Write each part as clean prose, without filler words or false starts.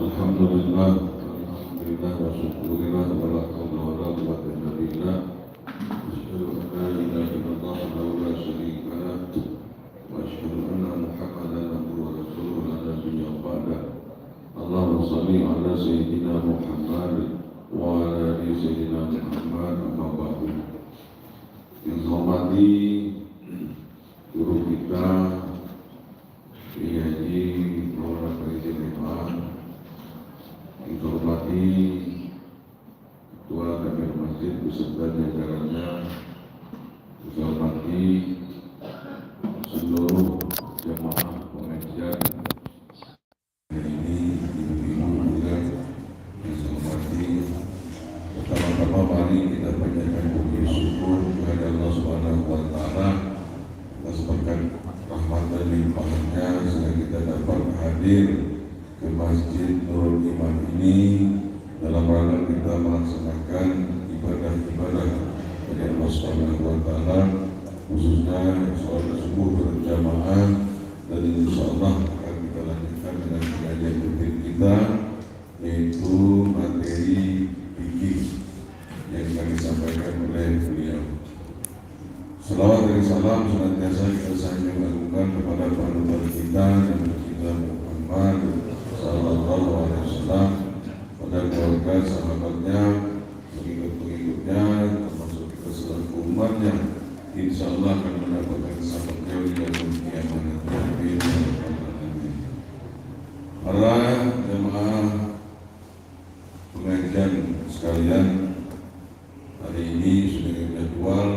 Alhamdulillah, alhamdulillah wa syukurillah wa la hawla wa la quwwata illa billah. Asyhadu an la ilaha illallah wahdahu la syarika lah wa asyhadu anna Muhammadan abduhu wa rasuluhu la nabiyya ba'da. Allahumma shalli ala sayyidina Muhammad wa ala ali sayyidina Muhammad amma ba'du. Yang hormati guru kita Haji Maulana Presiden Iman, yang hormati Ketua Kamir Masjid beserta jajarannya, yang hormati seluruh jemaah pengajian hari ini, ibu-ibu juga yang saya hormati. Pertama-tama mari kita panjatkan puji syukur kepada Allah Subhanahu wa Ta'ala atas berkat rahmat dan limpahannya sehingga kita dapat hadir ke Masjid Nurul Iman ini dalam rangka kita melaksanakan ibadah-ibadah dari Allah Subhanahu wa Ta'ala, khususnya sholat subuh berjamaah, dan insyaallah akan kita lanjutkan dengan pengajian rutin kita, yaitu materi fikih yang kami sampaikan oleh beliau. Salawat dan salam senantiasa kita sanjung agungkan kepada panutan kita dan kita Muhammad sallallahu alaihi wasallam, pada keluarga, sahabatnya, pengikut-pengikutnya, termasuk kita selaku umatnya, insyaallah akan mendapatkan sahabatnya di dalam kiamat nanti. Para jemaah pengajian sekalian, hari ini sudah jadwal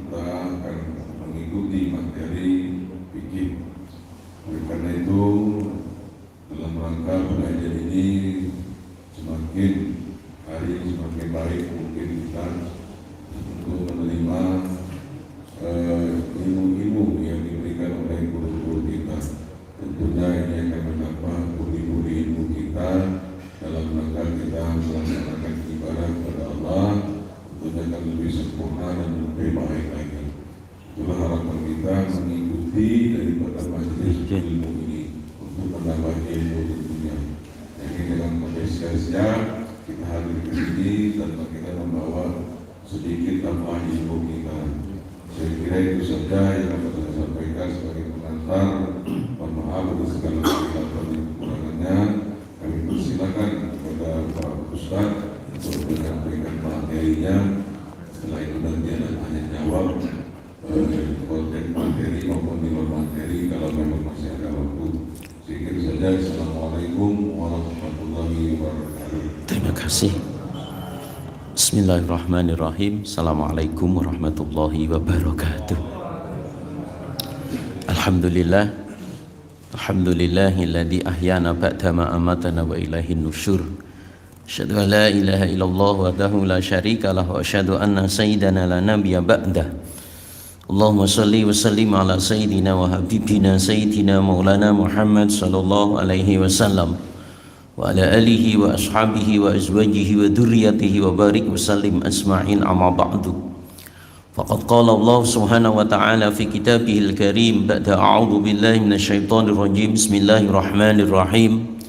kita akan mengikuti materi fikih. Oleh karena itu, dalam rangka pengajian ini semakin hari semakin baik mungkin kita untuk menerima ilmu-ilmu yang diberikan oleh guru-guru kita. Tentunya ini akan menambah budi-budi ilmu kita dalam rangka kita melaksanakan ibadah kepada Allah. Tentunya akan lebih sempurna dan lebih baik lagi. Itulah harapan kita mengikuti daripada majelis ilmu ini untuk menambah ilmu tentunya. Jadi dengan sia-sia kita hadir ke sini tanpa kita membawa sedikit tambahan ilmu kita. Saya kira itu saja yang dapat saya sampaikan sebagai pengantar. Mohon maaf atas segala kesalahan dan kekurangannya. Kami persilakan kepada Pak Ustaz untuk menyampaikan materinya. Setelah itu nanti ada tanya jawab konten materi maupun di luar materi kalau memang masih ada waktu. Sedikit saja. Assalamualaikum warahmatullahi wabarakatuh. Terima kasih. Bismillahirrahmanirrahim. Assalamualaikum warahmatullahi wabarakatuh. Alhamdulillah. Alhamdulillahilladzi ahyana ba'da ma amatana wa ilaihin nusyur. Asyhadu an la ilaha illallah wahdahu la syarika lah wa asyhadu anna sayyidana la nabiyya ba'dah. Allahumma salli wa sallim ala sayyidina wa habibina sayyidina maulana Muhammad sallallahu alaihi wasallam wa ala alihi wa ashabihi wa azwajihi wa dhurriyyatihi wa barik wa sallim asma'in amma ba'du. Faqad qala Allah subhanahu wa ta'ala fi kitabihil karim ba'da a'udzu billahi minasyaitonir rajim. Bismillahirrahmanirrahim.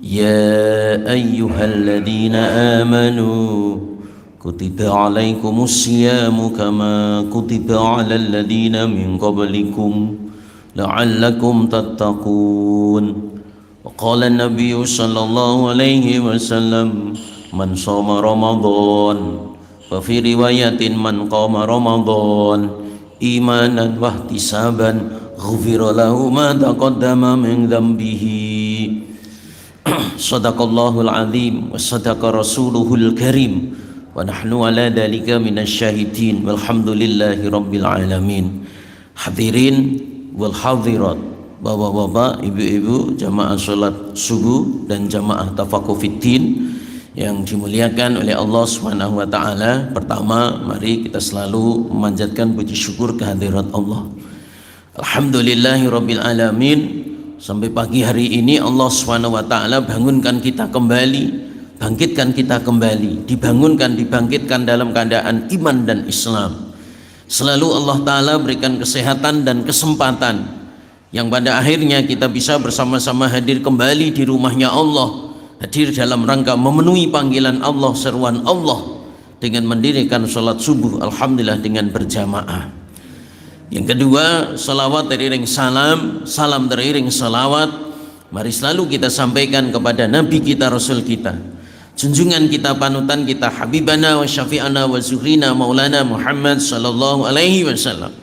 Ya ayyuhalladzina amanu kutiba alaikumus siyamu kama kutiba alal ladzina min qablikum la'allakum tattaqun. Wa qala an-nabiy sallallahu alaihi wasallam man shoma ramadan wa fi riwayatin man qama ramadan imanan wa ihtisaban ghufira lahu ma taqaddama min dhanbihi. Sadaqallahul azim wa sadaqa rasuluhul karim wa nahnu ala dhalika minasyahidin walhamdulillahi rabbil alamin. Hadirin wal hadirat, bapak-bapak, ibu-ibu, jamaah salat subuh dan jamaah tafaqquh fiddin yang dimuliakan oleh Allah Subhanahu wa taala. Pertama, mari kita selalu memanjatkan puji syukur kehadirat Allah. Alhamdulillahi rabbil alamin. Sampai pagi hari ini Allah Subhanahu wa ta'ala bangunkan kita kembali, bangkitkan kita kembali, dibangunkan, dibangkitkan dalam keadaan iman dan Islam. Selalu Allah Ta'ala berikan kesehatan dan kesempatan yang pada akhirnya kita bisa bersama-sama hadir kembali di rumahnya Allah hadir dalam rangka memenuhi panggilan Allah, seruan Allah dengan mendirikan sholat subuh, alhamdulillah dengan berjamaah. Yang kedua, salawat teriring salam, salam teriring salawat, mari selalu kita sampaikan kepada Nabi kita, Rasul kita, junjungan kita, panutan kita, Habibana wa Syafi'ana wa Zuhrina Maulana Muhammad sallallahu alaihi wasallam,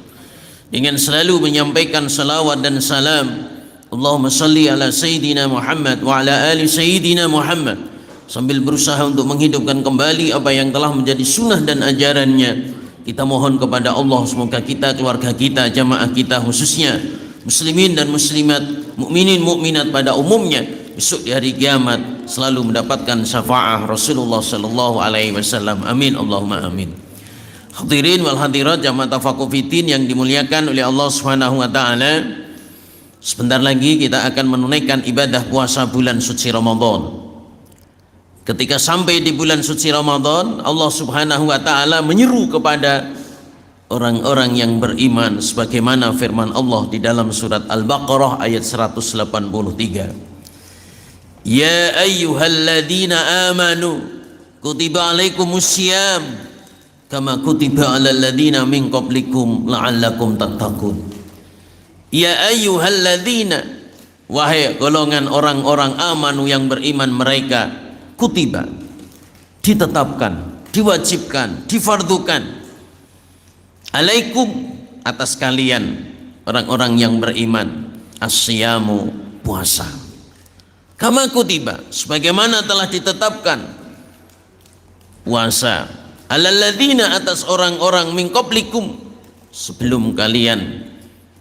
dengan selalu menyampaikan salawat dan salam. Allahumma salli ala Sayyidina Muhammad wa ala ali Sayyidina Muhammad, sambil berusaha untuk menghidupkan kembali apa yang telah menjadi sunnah dan ajarannya. Kita mohon kepada Allah semoga kita, keluarga kita, jamaah kita khususnya, muslimin dan muslimat, mukminin mukminat pada umumnya, besok di hari kiamat selalu mendapatkan syafaat Rasulullah sallallahu alaihi wasallam. Amin Allahumma amin. Hadirin wal hadirat jamaah Tafaqquh Fiddin yang dimuliakan oleh Allah Subhanahu wa taala. Sebentar lagi kita akan menunaikan ibadah puasa bulan suci Ramadan. Ketika sampai di bulan suci Ramadan, Allah Subhanahu wa taala menyeru kepada orang-orang yang beriman sebagaimana firman Allah di dalam surat Al-Baqarah ayat 183. Ya ayyuhalladzina amanu kutiba alaikumusiyam kama kutiba alal ladzina min qablikum la'allakum tattaqun. Ya ayyuhalladzina, wahai golongan orang-orang amanu yang beriman, mereka kutiba, ditetapkan, diwajibkan, difardukan, alaikum, atas kalian orang-orang yang beriman, asyamu, puasa, kama kutiba, sebagaimana telah ditetapkan puasa, alal ladzina, atas orang-orang min qablikum, sebelum kalian,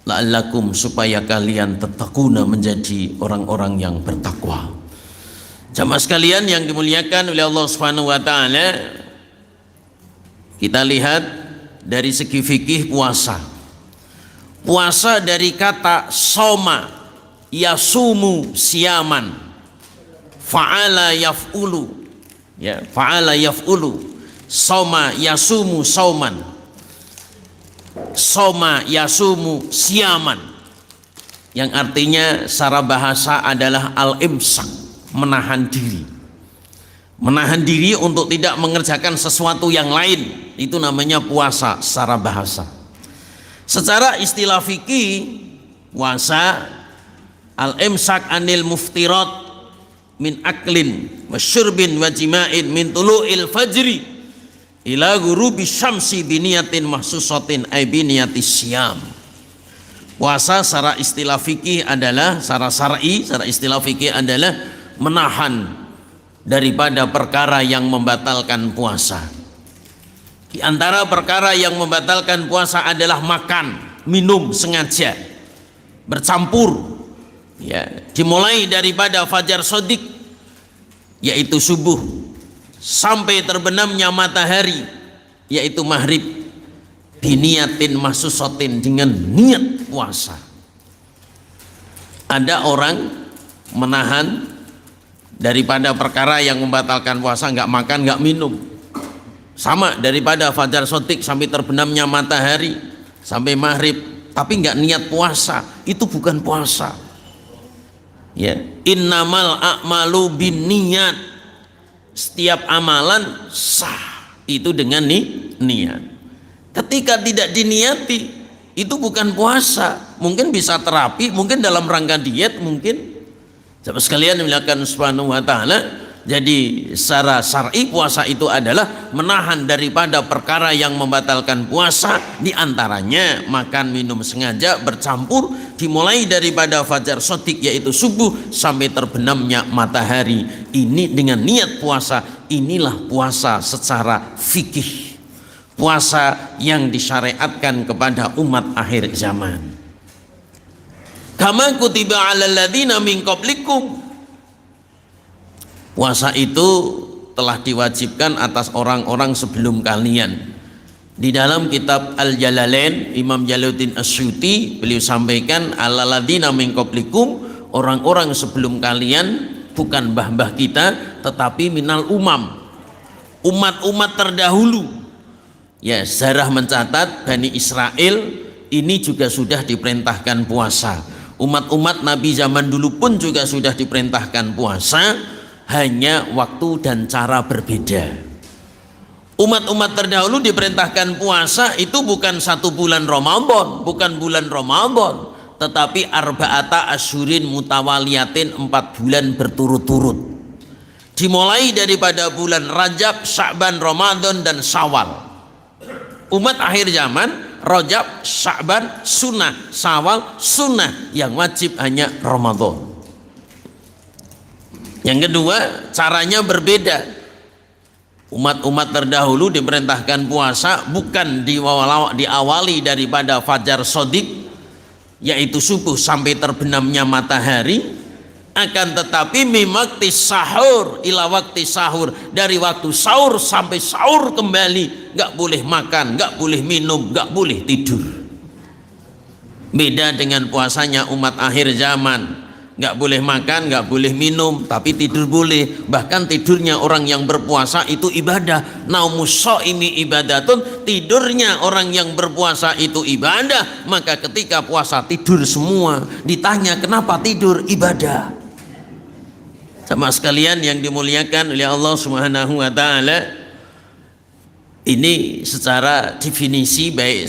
la'allakum, supaya kalian tattaquna, menjadi orang-orang yang bertakwa. Jamaah sekalian yang dimuliakan oleh Allah Subhanahu wa taala, kita lihat dari segi fikih puasa. Puasa dari kata soma, yasumu siyaman, fa'ala yaf'ulu, ya, fa'ala yaf'ulu, soma yasumu sauman, soma yasumu siyaman, yang artinya secara bahasa adalah al-imsak, menahan diri. Menahan diri untuk tidak mengerjakan sesuatu yang lain, itu namanya puasa secara bahasa. Secara istilah fikih, puasa al-imsak anil muftirat min aklin wa syurbin wa jima'in min tulu'il fajri ila ghurubi syamsi biniyatin mahsusatin ay biniyatis syam. Puasa secara istilah fikih adalah, secara syar'i, secara istilah fikih adalah menahan daripada perkara yang membatalkan puasa. Di antara perkara yang membatalkan puasa adalah makan, minum sengaja, bercampur, ya, dimulai daripada fajar shadiq, yaitu subuh, sampai terbenamnya matahari, yaitu maghrib, biniyatin mahsusatin, dengan niat puasa. Ada orang menahan daripada perkara yang membatalkan puasa, nggak makan, nggak minum, sama daripada fajar shadiq sampai terbenamnya matahari, sampai maghrib, tapi nggak niat puasa, itu bukan puasa. Ya, innamal a'malu binniyat, setiap amalan sah itu dengan niat. Ketika tidak diniati, itu bukan puasa. Mungkin bisa terapi, mungkin dalam rangka diet, mungkin. Sahabat sekalian dimuliakan Subhanahu wa taala, jadi secara syar'i puasa itu adalah menahan daripada perkara yang membatalkan puasa, diantaranya makan minum sengaja bercampur, dimulai daripada fajar shadiq yaitu subuh sampai terbenamnya matahari. Ini dengan niat puasa, inilah puasa secara fikih, puasa yang disyariatkan kepada umat akhir zaman. Kama kutiba 'alal ladzina min qablikum, puasa itu telah diwajibkan atas orang-orang sebelum kalian. Di dalam kitab Al-Jalalain, Imam Jalaluddin As-Suyuti beliau sampaikan, 'alal ladzina min qablikum, orang-orang sebelum kalian, bukan mbah-mbah kita, tetapi minal umam, umat-umat terdahulu. Ya, sejarah mencatat Bani Israel ini juga sudah diperintahkan puasa. Umat-umat Nabi zaman dulu pun juga sudah diperintahkan puasa. hanya waktu dan cara berbeda. Umat-umat terdahulu diperintahkan puasa itu bukan 1 bulan Ramadan, bukan bulan Ramadan, tetapi arba'ata asyurin mutawaliyatin, 4 bulan berturut-turut. Dimulai daripada bulan Rajab, Sya'ban, Ramadan dan Syawal. Umat akhir zaman, Rajab, Sya'ban sunnah, Syawal sunnah, yang wajib hanya Ramadan. Yang kedua, caranya berbeda. Umat-umat terdahulu diperintahkan puasa bukan diawali daripada fajar shadiq, yaitu subuh sampai terbenamnya matahari, akan tetapi mimakti sahur ila waktu sahur, dari waktu sahur sampai sahur kembali, nggak boleh makan, nggak boleh minum, nggak boleh tidur. Beda dengan puasanya umat akhir zaman, nggak boleh makan, nggak boleh minum, tapi tidur boleh. Bahkan tidurnya orang yang berpuasa itu ibadah. Naumus shaimi ibadatun, tidurnya orang yang berpuasa itu ibadah. Maka ketika puasa tidur semua. Ditanya kenapa tidur? Ibadah. Sama sekalian yang dimuliakan oleh Allah Subhanahu wa taala, ini secara definisi baik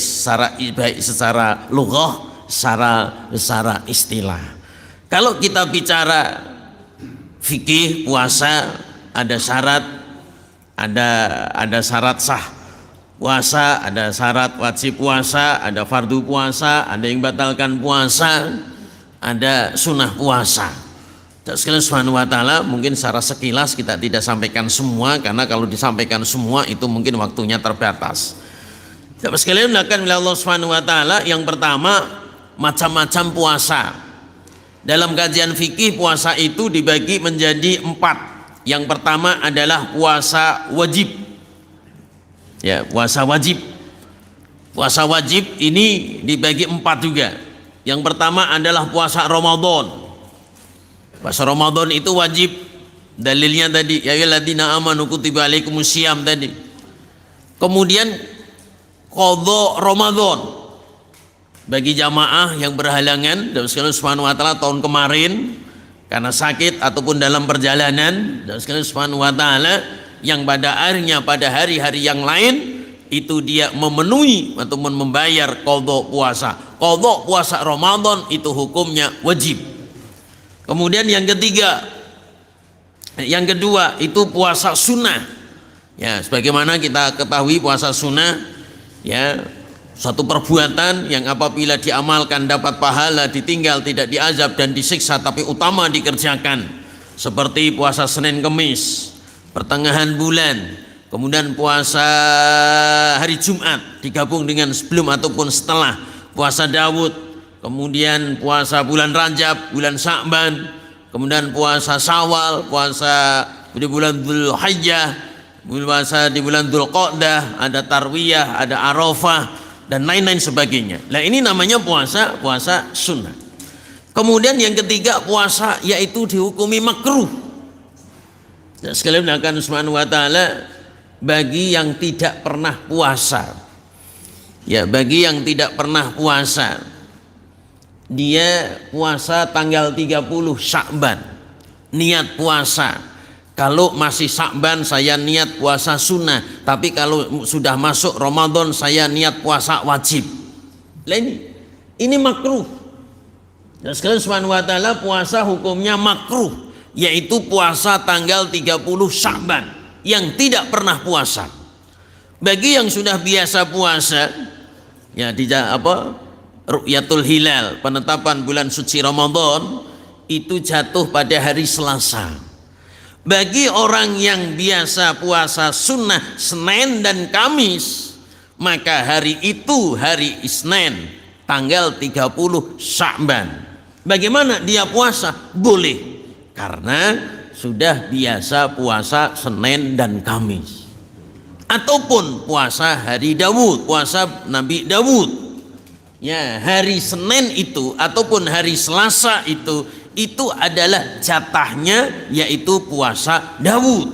secara lughah, secara istilah. Kalau kita bicara fikih puasa, ada syarat, ada syarat sah puasa, ada syarat wajib puasa, ada fardu puasa, ada yang batalkan puasa, ada sunnah puasa. Sekalian subhanahu wa ta'ala, mungkin secara sekilas kita tidak sampaikan semua, karena kalau disampaikan semua itu mungkin waktunya terbatas. Sekalian dilakukan oleh Allah subhanahu wa ta'ala. Yang pertama, macam-macam puasa. Dalam kajian fikih, puasa itu dibagi menjadi 4. Yang pertama adalah puasa wajib. Ya, puasa wajib. Puasa wajib ini dibagi 4 juga. Yang pertama adalah puasa Ramadan. Puasa Ramadan itu wajib. Dalilnya tadi, ya ayyuhalladzina amanu kutiba alaikumusiyam tadi. Kemudian qadha Ramadan bagi jamaah yang berhalangan dan sekalian subhanahu wa ta'ala tahun kemarin karena sakit ataupun dalam perjalanan, dan sekalian subhanahu wa ta'ala yang pada akhirnya pada hari-hari yang lain itu dia memenuhi ataupun membayar qadha puasa. Qadha puasa Ramadan itu hukumnya wajib. Kemudian yang kedua itu puasa sunnah. Ya, sebagaimana kita ketahui puasa sunnah, ya, satu perbuatan yang apabila diamalkan dapat pahala, ditinggal tidak diazab dan disiksa, tapi utama dikerjakan. Seperti puasa Senin Kemis, pertengahan bulan, kemudian puasa hari Jumat digabung dengan sebelum ataupun setelah puasa Daud, kemudian puasa bulan Rajab, bulan Sya'ban, kemudian puasa Syawal, puasa di bulan Dzulhijjah, puasa di bulan Dzulqa'dah, ada Tarwiyah, ada Arafah dan lain-lain sebagainya. Nah, ini namanya puasa sunnah. Kemudian yang ketiga puasa yaitu dihukumi makruh. Dan sekalian akan subhanahu wa ta'ala bagi yang tidak pernah puasa. Ya, bagi yang tidak pernah puasa, dia puasa tanggal 30 Sya'ban, niat puasa. Kalau masih Sya'ban saya niat puasa sunnah, tapi kalau sudah masuk Ramadan saya niat puasa wajib. Nah, ini makruh. Dan sekalian subhanahu wa ta'ala puasa hukumnya makruh, yaitu puasa tanggal 30 Sya'ban yang tidak pernah puasa. Bagi yang sudah biasa puasa, ya ru'yatul hilal, penetapan bulan suci Ramadan itu jatuh pada hari Selasa. Bagi orang yang biasa puasa sunnah Senin dan Kamis, maka hari itu hari Isnin tanggal 30 Sya'ban. Bagaimana dia puasa? Boleh, karena sudah biasa puasa Senin dan Kamis. Ataupun puasa hari Daud, puasa Nabi Daud. Ya, hari Senin itu ataupun hari Selasa itu adalah jatahnya, yaitu puasa Daud.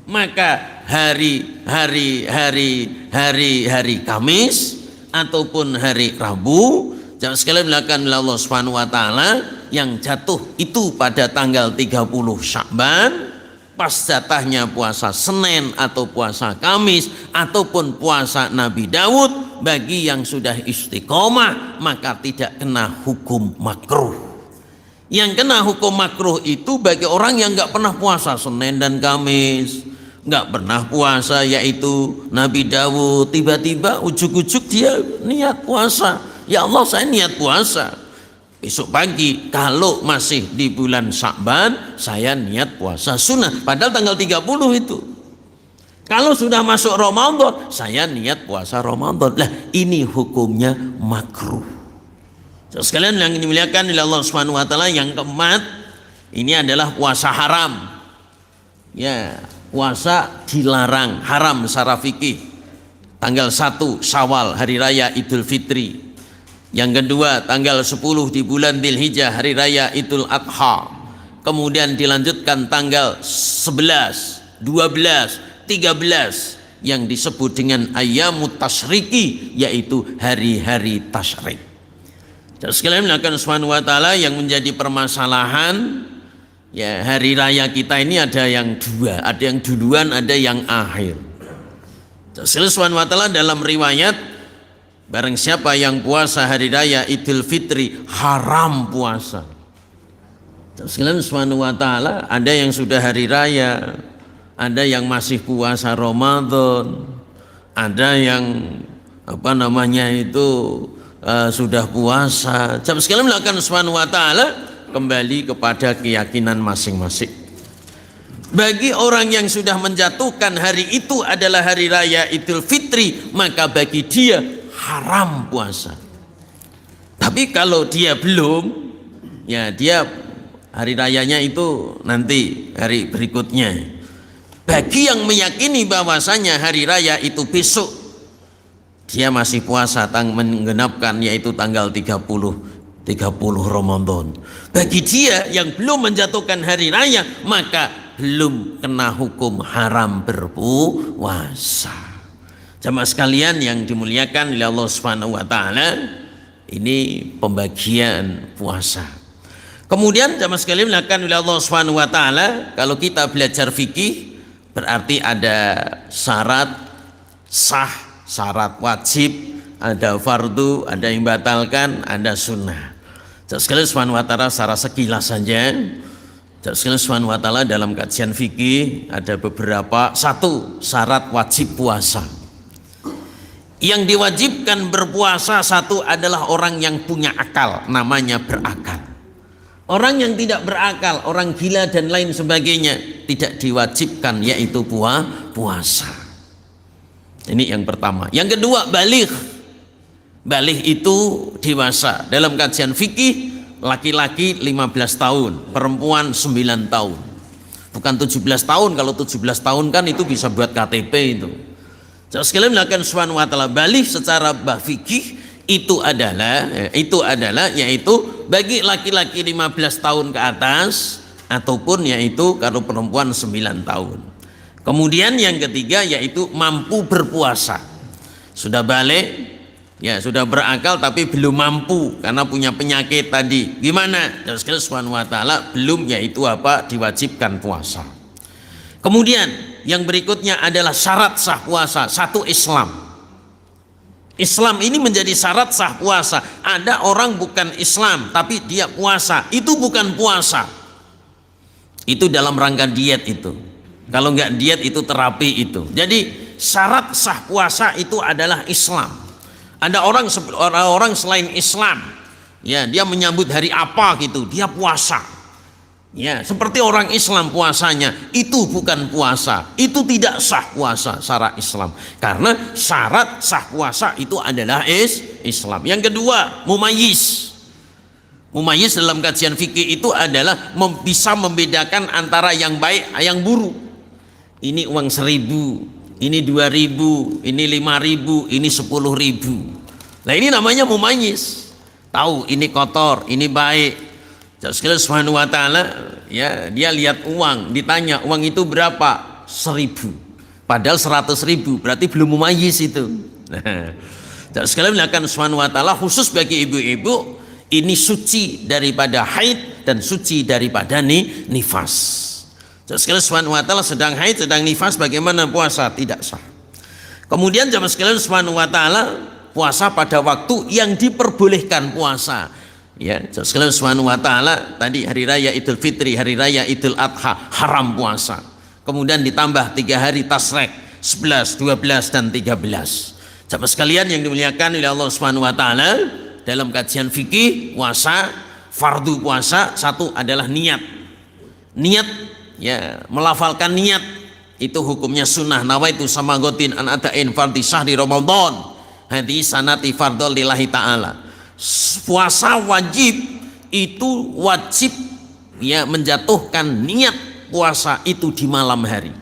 Maka hari Kamis ataupun hari Rabu, jangan sekalian dilakukan oleh Allah Subhanahu wa taala, yang jatuh itu pada tanggal 30 Sya'ban, pas jatahnya puasa Senin atau puasa Kamis ataupun puasa Nabi Daud, bagi yang sudah istiqomah maka tidak kena hukum makruh. Yang kena hukum makruh itu bagi orang yang nggak pernah puasa Senin dan Kamis, nggak pernah puasa yaitu Nabi Daud, tiba-tiba ujuk-ujuk dia niat puasa. Ya Allah, saya niat puasa. Besok pagi kalau masih di bulan Sya'ban saya niat puasa sunnah, padahal tanggal 30 itu. Kalau sudah masuk Ramadan saya niat puasa Ramadan. Lah ini hukumnya makruh. Sekalian yang dimuliakan oleh Allah Subhanahu wa taala, yang keempat ini adalah puasa haram. Ya, puasa dilarang, haram secara fikih. Tanggal 1 Syawal, hari raya Idul Fitri. Yang kedua tanggal 10 di bulan Dzulhijjah, hari raya Idul Adha. Kemudian dilanjutkan tanggal 11, 12, 13 yang disebut dengan ayyamut tasyriki, yaitu hari-hari tasyrik. Sekalian melakukan Subhanahu wa taala, yang menjadi permasalahan ya, hari raya kita ini ada yang dua, ada yang duluan, ada yang akhir. Sekalian Subhanahu wa taala dalam riwayat, barang siapa yang puasa hari raya Idul Fitri haram puasa. Sekalian Subhanahu wa taala, ada yang sudah hari raya, ada yang masih puasa Ramadan, ada yang sudah puasa. Jamaah sekalian melakukan Subhanahu wa taala, kembali kepada keyakinan masing-masing. Bagi orang yang sudah menjatuhkan hari itu adalah hari raya Idul Fitri, maka bagi dia haram puasa. Tapi kalau dia belum, ya dia hari rayanya itu nanti hari berikutnya. Bagi yang meyakini bahwasanya hari raya itu besok, dia masih puasa menggenapkan yaitu tanggal 30 Ramadan. Bagi dia yang belum menjatuhkan hari raya, maka belum kena hukum haram berpuasa. Jamaah sekalian yang dimuliakan oleh Allah Subhanahu wa taala, ini pembagian puasa. Kemudian jamaah sekalian dimuliakan oleh Allah Subhanahu wa taala, kalau kita belajar fikih berarti ada syarat sah, syarat wajib, ada fardu, ada yang batalkan, ada sunnah. Sekalian Subhanahu wa taala secara sekilas saja. Sekalian Subhanahu wa taala dalam kajian fikih ada beberapa. Satu, syarat wajib puasa. Yang diwajibkan berpuasa satu adalah orang yang punya akal, namanya berakal. Orang yang tidak berakal, orang gila dan lain sebagainya, tidak diwajibkan yaitu puasa. Ini yang pertama. Yang kedua, baligh. Baligh itu dewasa. Dalam kajian fikih, laki-laki 15 tahun, perempuan 9 tahun. Bukan 17 tahun. Kalau 17 tahun kan itu bisa buat KTP itu. Jadi sekalian melakukan Subhanahu wa taala, baligh secara fikih itu adalah yaitu bagi laki-laki 15 tahun ke atas, ataupun yaitu kalau perempuan 9 tahun. Kemudian yang ketiga yaitu mampu berpuasa. Sudah balik, ya sudah berakal tapi belum mampu karena punya penyakit tadi. Gimana? Dan sekali Subhanahu wa taala belum yaitu diwajibkan puasa. Kemudian yang berikutnya adalah syarat sah puasa. Satu, Islam. Islam ini menjadi syarat sah puasa. Ada orang bukan Islam tapi dia puasa, itu bukan puasa. Itu dalam rangka diet itu. Kalau nggak diet itu terapi itu. Jadi syarat sah puasa itu adalah Islam. Ada orang selain Islam, ya dia menyambut hari apa gitu, dia puasa. Ya, seperti orang Islam puasanya, itu bukan puasa. Itu tidak sah puasa secara Islam. Karena syarat sah puasa itu adalah Islam. Yang kedua, mumayyiz. Mumayyiz dalam kajian fikih itu adalah bisa membedakan antara yang baik yang buruk. Ini uang 1.000, ini 2.000, ini 5.000, ini 10.000. Nah ini namanya mumayyiz. Tahu ini kotor, ini baik. Sekalian Subhanahu wa taala, ya dia lihat uang, ditanya uang itu berapa? 1.000. Padahal 100.000, berarti belum mumayyiz itu. Nah, sekalian melakukan Subhanahu wa taala khusus bagi ibu-ibu, ini suci daripada haid dan suci daripada nifas. Sekalian Subhanahu wa taala sedang haid, sedang nifas, bagaimana puasa? Tidak sah. Kemudian jamaah sekalian Subhanahu wa taala puasa pada waktu yang diperbolehkan puasa. Ya, sekalian Subhanahu wa taala tadi hari raya Idul Fitri, hari raya Idul Adha haram puasa. Kemudian ditambah 3 hari tasrek 11, 12 dan 13. Jamaah sekalian yang dimuliakan oleh Allah Subhanahu wa taala, dalam kajian fikih puasa, fardu puasa satu adalah niat. Niat, ya, melafalkan niat itu hukumnya sunnah. Nawaitu samagotin an adain fardhi syahri Ramadan hadhi sanati fardhu lillahi ta'ala. Puasa wajib itu wajib, ya, menjatuhkan niat puasa itu di malam hari.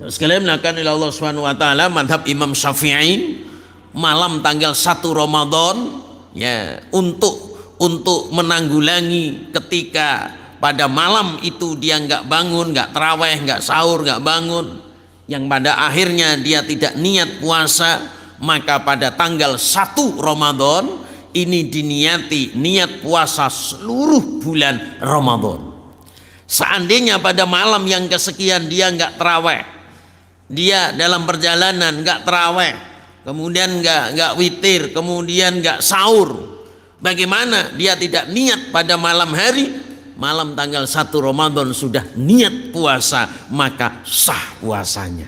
Sekalian melakukan oleh Allah Subhanahu wa taala madhab Imam Syafi'i, malam tanggal 1 Ramadan, ya, untuk menanggulangi ketika pada malam itu dia nggak bangun, nggak taraweh, nggak sahur, nggak bangun, yang pada akhirnya dia tidak niat puasa, maka pada tanggal 1 Ramadan ini diniati niat puasa seluruh bulan Ramadan. Seandainya pada malam yang kesekian dia nggak taraweh, dia dalam perjalanan nggak taraweh, kemudian nggak witir, kemudian nggak sahur, bagaimana dia tidak niat pada malam hari? Malam tanggal 1 Ramadan sudah niat puasa, maka sah puasanya.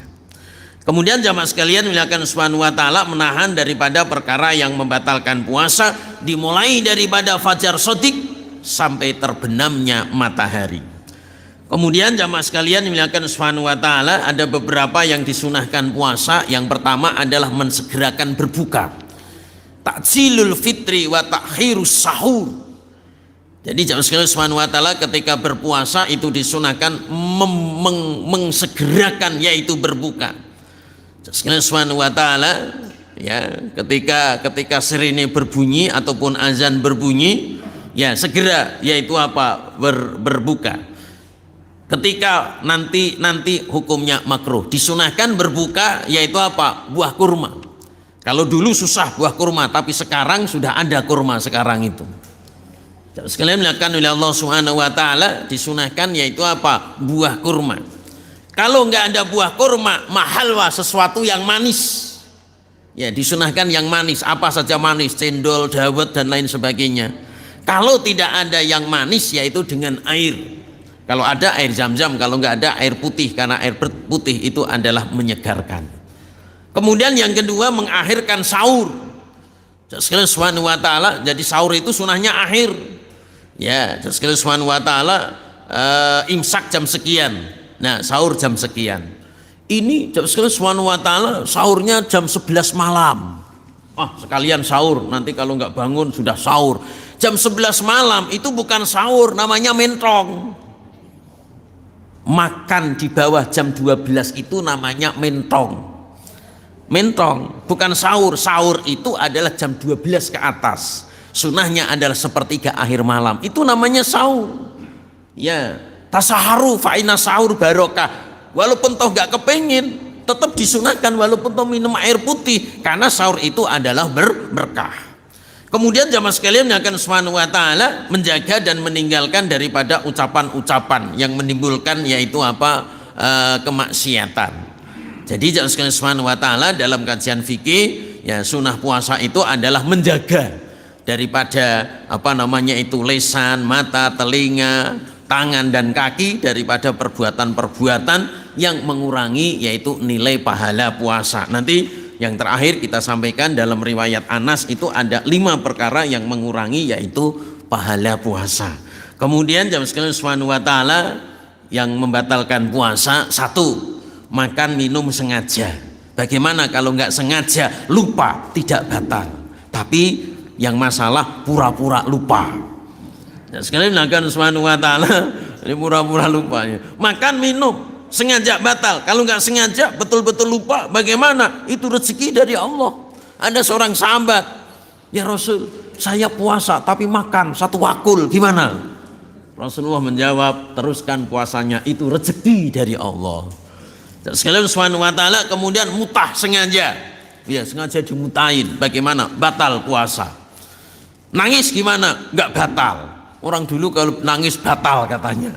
Kemudian jamaah sekalian muliakan Subhanahu wa taala menahan daripada perkara yang membatalkan puasa, dimulai daripada fajar shadiq sampai terbenamnya matahari. Kemudian jamaah sekalian muliakan Subhanahu wa taala, ada beberapa yang disunahkan puasa. Yang pertama adalah mensegerakan berbuka. Ta'jilul fitri wa ta'khirus sahur. Jadi jamaah sekalian Subhanahu wa taala ketika berpuasa itu disunahkan mengsegerakan, yaitu berbuka. Sekalian Subhanahu wa taala, ya, ketika sirine berbunyi ataupun azan berbunyi, ya segera, yaitu apa? Berbuka. Ketika nanti hukumnya makruh, disunahkan berbuka, yaitu apa? Buah kurma. Kalau dulu susah buah kurma, tapi sekarang sudah ada kurma sekarang itu. Sekalian melakukan oleh Allah Subhanahu wa taala, disunahkan yaitu apa? Buah kurma. Kalau nggak ada buah kurma, mahalwa, sesuatu yang manis. Ya, disunahkan yang manis, apa saja manis, cendol, dawet dan lain sebagainya. Kalau tidak ada yang manis, yaitu dengan air. Kalau ada air zam-zam, kalau nggak ada air putih, karena air putih itu adalah menyegarkan. Kemudian yang kedua, mengakhirkan sahur. Sekalian Subhanahu wa taala, jadi sahur itu sunahnya akhir. Ya, sekalian Subhanahu wa taala imsak jam sekian. Nah, sahur jam sekian. Ini sekalian Subhanahu wa taala sahurnya jam 11 malam. Sekalian sahur, nanti kalau nggak bangun sudah sahur. Jam 11 malam itu bukan sahur, namanya mentong. Makan di bawah jam 12 itu namanya mentong. Mentong, bukan sahur. Sahur itu adalah jam 12 ke atas. Sunahnya adalah sepertiga akhir malam. Itu namanya sahur. Ya, tasaharu fa inna sahur barokah. Walaupun toh gak kepengin, tetap disunahkan walaupun toh minum air putih, karena sahur itu adalah berkah. Kemudian jamaah sekalian yang akan Subhanahu wa taala menjaga dan meninggalkan daripada ucapan-ucapan yang menimbulkan yaitu apa? Kemaksiatan. Jadi jamaah sekalian Subhanahu wa taala dalam kajian fikih, ya, sunah puasa itu adalah menjaga daripada lisan, mata, telinga, tangan dan kaki daripada perbuatan-perbuatan yang mengurangi yaitu nilai pahala puasa. Nanti yang terakhir kita sampaikan dalam riwayat Anas itu ada 5 perkara yang mengurangi yaitu pahala puasa. Kemudian jamaah sekalian Subhanahu wa taala yang membatalkan puasa, 1, makan minum sengaja. Bagaimana kalau nggak sengaja, lupa, tidak batal. Tapi yang masalah pura-pura lupa. Dan sekalian melakukan Subhanahu wa taala, ini pura-pura lupanya. Makan minum sengaja batal. Kalau nggak sengaja betul-betul lupa, bagaimana? Itu rezeki dari Allah. Ada seorang sahabat, ya Rasul, saya puasa tapi makan 1 wakul, gimana? Rasulullah menjawab, teruskan puasanya, itu rezeki dari Allah. Dan sekalian Subhanahu wa taala, kemudian mutah sengaja, ya sengaja dimutahin, bagaimana? Batal puasa. Nangis gimana? Nggak batal. Orang dulu kalau nangis batal katanya.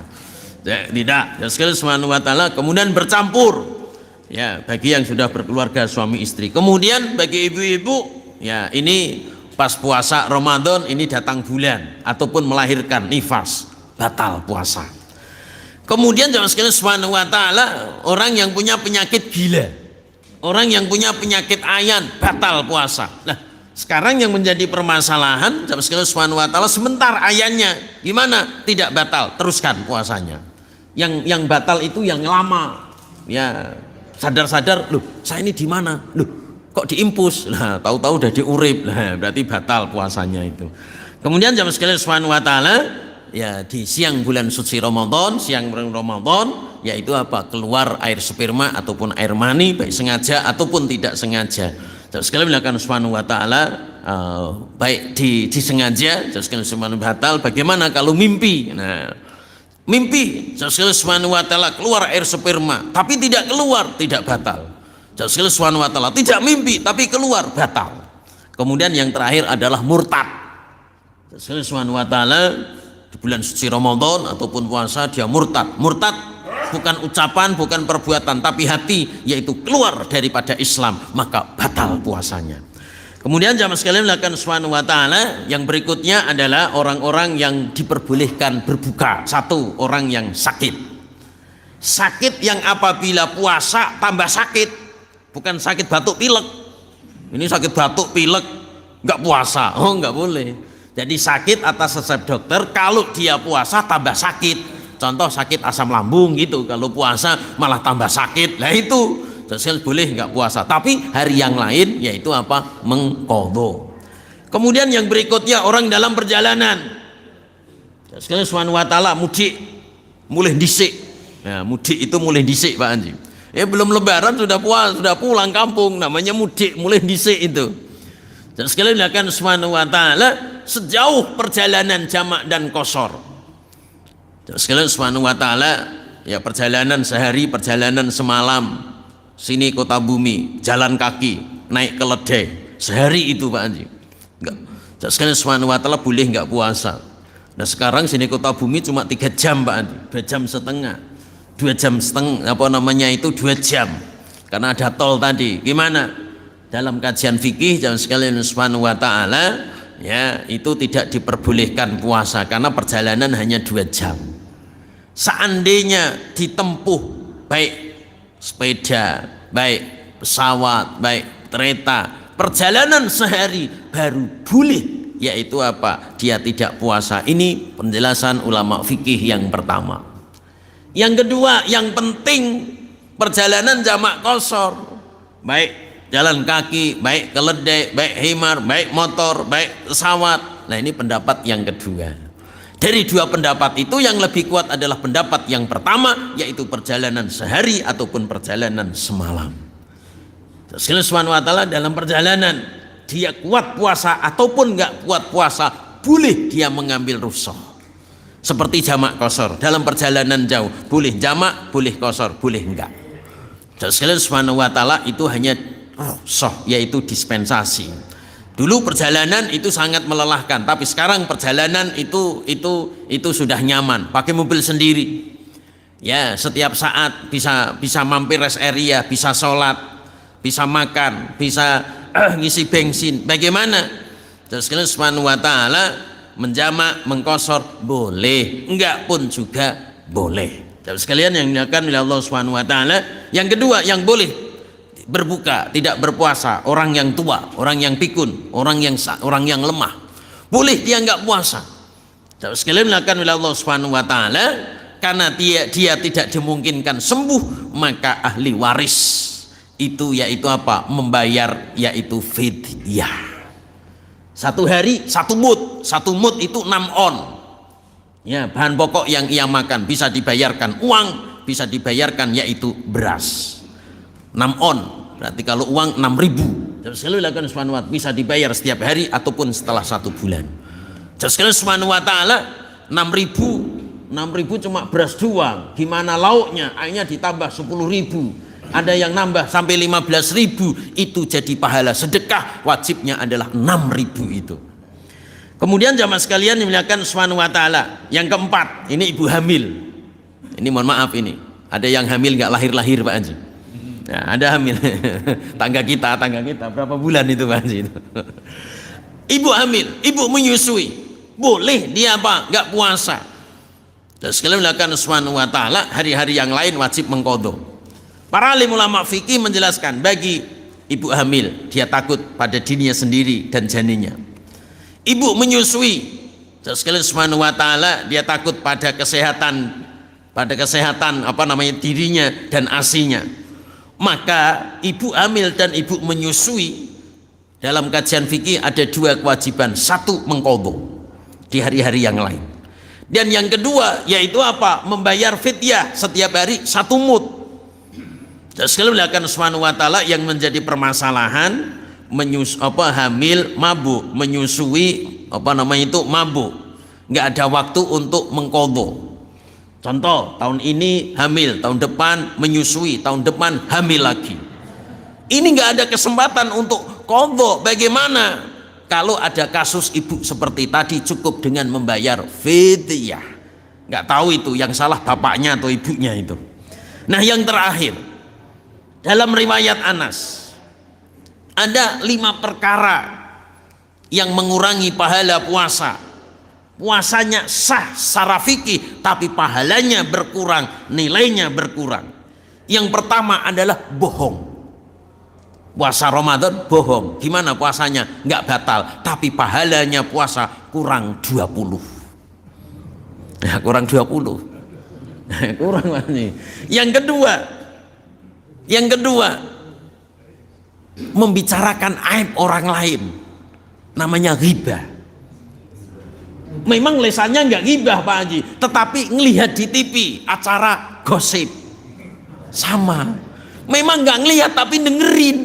Tidak. Allah Subhanahu wa taala kemudian bercampur. Ya, bagi yang sudah berkeluarga suami istri. Kemudian bagi ibu-ibu, ya ini pas puasa Ramadan ini datang bulan ataupun melahirkan nifas, batal puasa. Kemudian Allah Subhanahu wa taala orang yang punya penyakit gila, orang yang punya penyakit ayan, batal puasa. Nah, sekarang yang menjadi permasalahan Allah Subhanahu wa taala sebentar ayannya gimana? Tidak batal, teruskan puasanya. Yang batal itu yang lama. Ya, sadar-sadar, loh, saya ini di mana? Loh, kok diimpus? Nah, tahu-tahu udah diurip. Nah, berarti batal puasanya itu. Kemudian jamaah sekalian Subhanahu wa taala, ya di siang bulan suci Ramadan, siang bulan Ramadan, yaitu apa? Keluar air sperma ataupun air mani, baik sengaja ataupun tidak sengaja. Jamaah sekalian melakukan Subhanahu wa taala, baik disengaja, jamaah sekalian Subhanahu batal. Bagaimana kalau mimpi? Nah, mimpi Allah Subhanahu wa taala keluar air sperma tapi tidak keluar, tidak batal. Allah Subhanahu wa taala tidak mimpi tapi keluar, batal. Kemudian yang terakhir adalah murtad. Allah Subhanahu wa taala di bulan suci Ramadan ataupun puasa dia murtad. Murtad bukan ucapan, bukan perbuatan, tapi hati, yaitu keluar daripada Islam, maka batal puasanya. Kemudian jamaah sekalian melakukan Subhanahu wa taala, yang berikutnya adalah orang-orang yang diperbolehkan berbuka. Satu, orang yang sakit. Sakit yang apabila puasa tambah sakit. Bukan sakit batuk pilek. Ini sakit batuk pilek enggak puasa. Oh, enggak boleh. Jadi sakit atas resep dokter, kalau dia puasa tambah sakit. Contoh sakit asam lambung gitu, kalau puasa malah tambah sakit. Lah itu sosial boleh nggak puasa, tapi hari yang lain yaitu apa? Mengqadha. Kemudian yang berikutnya orang dalam perjalanan. Sekalian Subhanahu wa taala mudik mulai dhisik. Ya, mudik itu mulai dhisik Pak Anji. Belum lebaran sudah puas, sudah pulang kampung, namanya mudik mulai dhisik itu. Dan sekalian akan Subhanahu wa taala sejauh perjalanan jamak dan qashar. Sekalian Subhanahu wa taala ya perjalanan sehari, perjalanan semalam. Sini kota bumi, jalan kaki, naik keledai, sehari itu Pak Anji. Enggak. Sekalian Subhanahu wa taala boleh enggak puasa. Nah sekarang sini kota bumi cuma 3 jam Pak Anji, 2 jam setengah. 2 jam setengah, apa namanya itu 2 jam. Karena ada tol tadi. Gimana? Dalam kajian fikih jangan sekalian Subhanahu wa taala ya itu tidak diperbolehkan puasa karena perjalanan hanya 2 jam. Seandainya ditempuh baik sepeda, baik pesawat, baik kereta, perjalanan sehari baru boleh, yaitu apa? Dia tidak puasa. Ini penjelasan ulama fikih yang pertama. Yang kedua, yang penting perjalanan jamak qashar, baik jalan kaki, baik keledai, baik himar, baik motor, baik pesawat. Nah ini pendapat yang kedua. Dari 2 pendapat itu yang lebih kuat adalah pendapat yang pertama, yaitu perjalanan sehari ataupun perjalanan semalam. Allah Subhanahu wa taala dalam perjalanan dia kuat puasa ataupun enggak kuat puasa, boleh dia mengambil rukhsah. Seperti jamak qashar, dalam perjalanan jauh boleh jamak, boleh qashar, boleh enggak. Allah Subhanahu wa taala itu hanya rukhsah, yaitu dispensasi. Dulu perjalanan itu sangat melelahkan, tapi sekarang perjalanan itu sudah nyaman, pakai mobil sendiri. Ya, setiap saat bisa mampir rest area, bisa sholat, bisa makan, bisa ngisi bensin. Bagaimana? Allah Subhanahu wa taala menjamak, mengqashar boleh, enggak pun juga boleh. Jadi sekalian yang dilakukan oleh Allah Subhanahu wa taala. Yang kedua, yang boleh berbuka, tidak berpuasa, orang yang tua, orang yang pikun, orang yang lemah, boleh dia enggak puasa. Sekalian dilakukan oleh Allah Subhanahu wa taala karena dia tidak dimungkinkan sembuh, maka ahli waris itu yaitu apa? Membayar yaitu fidyah. 1 hari 1 mud, 1 mud itu 6 on. Ya, bahan pokok yang ia makan bisa dibayarkan uang, bisa dibayarkan yaitu beras. 6 on, berarti kalau uang 6.000. Terus sekali lakukan Subhanahu wa taala bisa dibayar setiap hari ataupun setelah 1 bulan. Terus sekali Subhanahu wa taala 6.000 cuma beras doang. Gimana lauknya? Akhirnya ditambah 10.000. Ada yang nambah sampai 15.000, itu jadi pahala sedekah, wajibnya adalah 6.000 itu. Kemudian jamaah sekalian dimuliakan Subhanahu wa taala. Yang keempat, ini ibu hamil. Ini mohon maaf ini. Ada yang hamil nggak lahir-lahir Pak Haji. Nah, ada hamil. tangga kita berapa bulan itu Pak Haji? Ibu hamil, ibu menyusui, boleh dia apa? Nggak puasa. Dan sekalian melakukan subhanahu wa ta'ala, hari-hari yang lain wajib mengqadha. Para alim ulama fikih menjelaskan bagi ibu hamil, dia takut pada dirinya sendiri dan janinnya. Ibu menyusui, dan sekalian subhanahu wa ta'ala, dia takut pada kesehatan dirinya dan asinya. Maka ibu hamil dan ibu menyusui dalam kajian fikih ada dua kewajiban. Satu, mengqadha di hari-hari yang lain, dan yang kedua yaitu apa? Membayar fidyah setiap hari 1 mud. Dan sekali melakukan subhanahu wa ta'ala yang menjadi permasalahan hamil mabuk, menyusui mabuk, nggak ada waktu untuk mengqadha. Contoh, tahun ini hamil, tahun depan menyusui, tahun depan hamil lagi. Ini nggak ada kesempatan untuk qadha. Bagaimana kalau ada kasus ibu seperti tadi? Cukup dengan membayar fidyah. Nggak tahu itu yang salah bapaknya atau ibunya itu. Nah, yang terakhir, dalam riwayat Anas ada 5 perkara yang mengurangi pahala puasa. Puasanya sah secara fikih, tapi pahalanya berkurang, nilainya berkurang. Yang pertama adalah bohong. Puasa Ramadan bohong, gimana puasanya? Nggak batal, tapi pahalanya puasa kurang 20. Ya, kurang 20. Kurang ini. Yang kedua, membicarakan aib orang lain, namanya ghibah. Memang lesannya nggak ghibah Pak Haji, tetapi ngelihat di TV acara gosip sama. Memang nggak ngelihat tapi dengerin.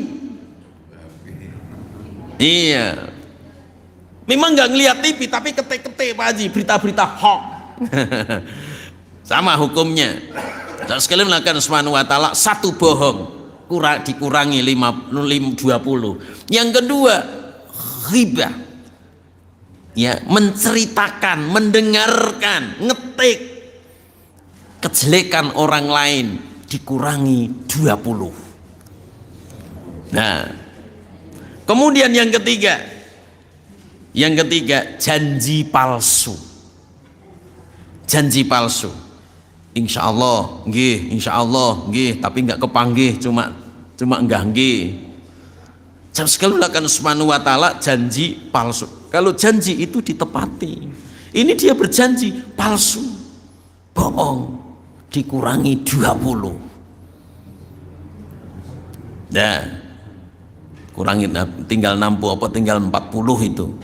Iya. Memang nggak ngelihat TV tapi ketik-ketik Pak Haji, berita-berita hoax. Sama hukumnya. Dan sekali melakukan subhanahu wa ta'ala, 1 bohong dikurangi 20. Yang kedua, ghibah. Ya, menceritakan, mendengarkan, ngetik kejelekan orang lain, dikurangi 20. Nah, kemudian yang ketiga, janji palsu. Insya Allah nggih, tapi nggak kepanggih, cuma enggak nggih. Sekali melakukan subhanahu wa ta'ala, janji palsu. Kalau janji itu ditepati, ini dia berjanji palsu, bohong, dikurangi 20. Nah, kurangi, tinggal 60 tinggal 40 itu.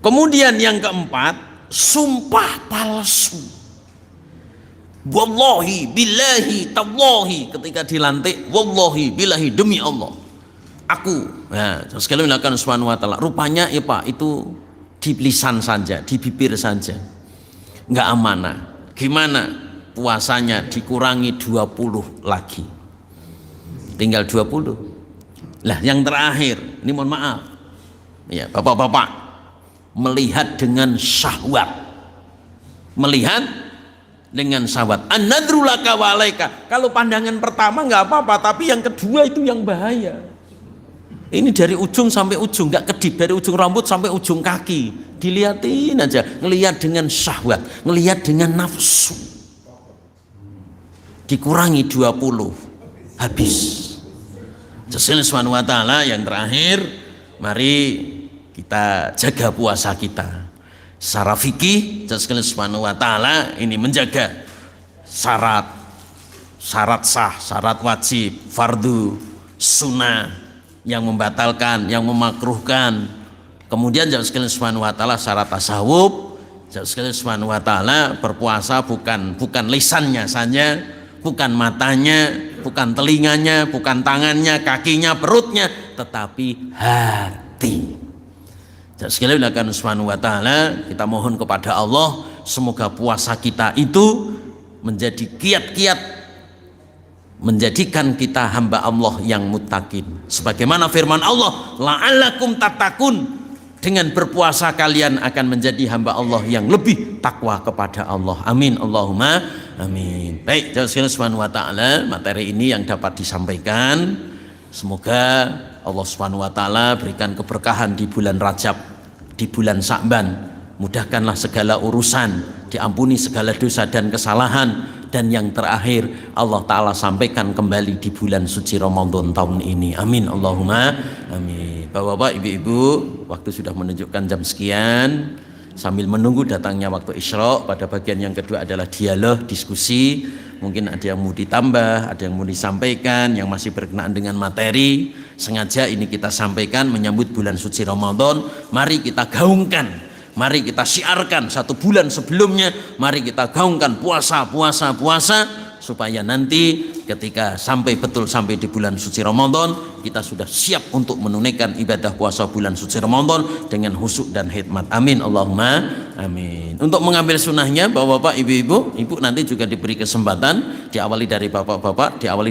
Kemudian yang keempat, sumpah palsu. Wallahi billahi tallahi, ketika dilantik, wallahi billahi, demi Allah aku. Nah, sekali melakukan subhanahu wa ta'ala, rupanya ya Pak, itu di lisan saja, di bibir saja, nggak amanah. Gimana? Puasanya dikurangi 20 lagi, tinggal 20. Lah yang terakhir, ini mohon maaf ya bapak-bapak, melihat dengan syahwat. An-nadru laka wa alaika. Kalau pandangan pertama nggak apa-apa, tapi yang kedua itu yang bahaya. Ini dari ujung sampai ujung, nggak kedip, dari ujung rambut sampai ujung kaki, dilihatin aja, ngelihat dengan syahwat, ngelihat dengan nafsu. Dikurangi 20, habis. Sesuai subhanahu wa ta'ala. Yang terakhir, mari kita jaga puasa kita secara fikih. Sesuai subhanahu wa ta'ala ini menjaga syarat sah, syarat wajib, fardu, sunnah, yang membatalkan, yang memakruhkan. Kemudian jauh sekalian subhanahu wa ta'ala syarat tasawuf. Jauh sekalian subhanahu wa ta'ala berpuasa bukan lisannya saja, bukan matanya, bukan telinganya, bukan tangannya, kakinya, perutnya, tetapi hati. Jauh sekalian dilakukan subhanahu wa ta'ala, kita mohon kepada Allah semoga puasa kita itu menjadi kiat-kiat menjadikan kita hamba Allah yang muttaqin. Sebagaimana firman Allah, la'allakum tattaqun, dengan berpuasa kalian akan menjadi hamba Allah yang lebih takwa kepada Allah. Amin Allahumma Amin. Baik, jazakallahu subhanahu wa ta'ala, materi ini yang dapat disampaikan. Semoga Allah subhanahu wa ta'ala berikan keberkahan di bulan Rajab, di bulan Sya'ban. Mudahkanlah segala urusan, diampuni segala dosa dan kesalahan, dan yang terakhir Allah Ta'ala sampaikan kembali di bulan suci Ramadan tahun ini. Amin Allahumma amin. Bapak-bapak, ibu-ibu, waktu sudah menunjukkan jam sekian. Sambil menunggu datangnya waktu Isra, pada bagian yang kedua adalah dialog, diskusi. Mungkin ada yang mau ditambah, ada yang mau disampaikan, yang masih berkenaan dengan materi. Sengaja ini kita sampaikan menyambut bulan suci Ramadan. Mari kita gaungkan, mari kita syiarkan 1 bulan sebelumnya. Mari kita gaungkan puasa, supaya nanti ketika betul sampai di bulan suci Ramadan, kita sudah siap untuk menunaikan ibadah puasa bulan suci Ramadan dengan khusyuk dan hikmat. Amin Allahumma amin. Untuk mengambil sunnahnya, bapak-bapak, ibu-ibu, ibu nanti juga diberi kesempatan, diawali dari bapak-bapak, diawali